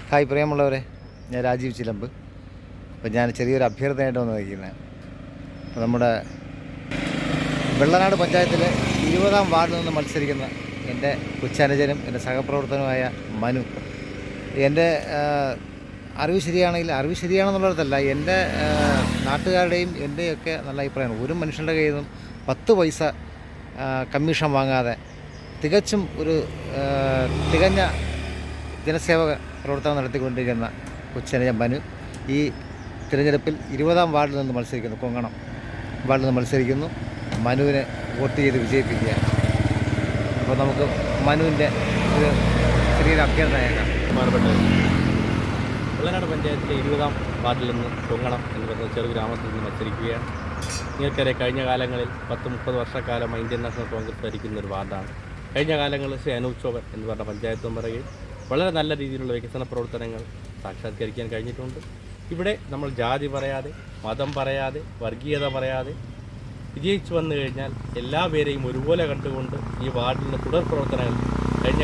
Hi പ്രിയമുള്ളവരെ, ഞാൻ രാജീവ് ചിലമ്പ്. അപ്പോൾ ഞാൻ ചെറിയൊരു അഭ്യർത്ഥനയായിട്ട് വന്ന് വയ്ക്കുന്നത്. അപ്പോൾ നമ്മുടെ വെള്ളനാട് പഞ്ചായത്തിലെ 20-ാം വാർഡിൽ നിന്ന് മത്സരിക്കുന്ന എൻ്റെ കൊച്ചനുജനും എൻ്റെ സഹപ്രവർത്തകനുമായ മനു. എൻ്റെ അറിവ് ശരിയാണെന്നുള്ളതല്ല, എൻ്റെ നാട്ടുകാരുടെയും എൻ്റെയൊക്കെ നല്ല അഭിപ്രായമാണ്. ഒരു മനുഷ്യൻ്റെ കയ്യിൽ നിന്നും 10 പൈസ കമ്മീഷൻ വാങ്ങാതെ തികച്ചും തികഞ്ഞ ജനസേവക പ്രവർത്തനം നടത്തിക്കൊണ്ടിരിക്കുന്ന കൊച്ചനുജൻ മനു ഈ തിരഞ്ഞെടുപ്പിൽ 20-ാം വാർഡിൽ നിന്ന് മത്സരിക്കുന്നു. കൊങ്ങണം വാർഡിൽ നിന്ന് മത്സരിക്കുന്നു. മനുവിനെ വോട്ട് ചെയ്ത് വിജയിപ്പിക്കുക. അപ്പോൾ നമുക്ക് മനുവിൻ്റെ ഒരു ചെറിയൊരു അഭ്യർത്ഥനയേക്കാം. വെള്ളനാട് പഞ്ചായത്തിലെ 20-ാം വാർഡിൽ നിന്ന് കൊങ്ങണം എന്ന് പറയുന്ന ചെറു ഗ്രാമത്തിൽ നിന്ന് മത്സരിക്കുകയാണ്. നിങ്ങൾക്കറിയാം, കഴിഞ്ഞ കാലങ്ങളിൽ 10-30 വർഷക്കാലം ഇന്ത്യൻ നാഷണൽ കോൺഗ്രസ് ഭരിക്കുന്ന ഒരു വാർഡാണ്. കഴിഞ്ഞ കാലങ്ങളിൽ ശ്രീ അനൂപ് ചോബൻ എന്ന് പറഞ്ഞ പഞ്ചായത്ത് മെമ്പറുകയും വളരെ നല്ല രീതിയിലുള്ള വികസന പ്രവർത്തനങ്ങൾ സാക്ഷാത്കരിക്കാൻ കഴിഞ്ഞിട്ടുണ്ട്. ഇവിടെ നമ്മൾ ജാതി പറയാതെ, മതം പറയാതെ, വർഗീയത പറയാതെ വിജയിച്ചു വന്നു കഴിഞ്ഞാൽ എല്ലാവരെയും ഒരുപോലെ കണ്ടുകൊണ്ട് ഈ വാർഡിൻ്റെ തുടർ പ്രവർത്തനങ്ങൾ കഴിഞ്ഞ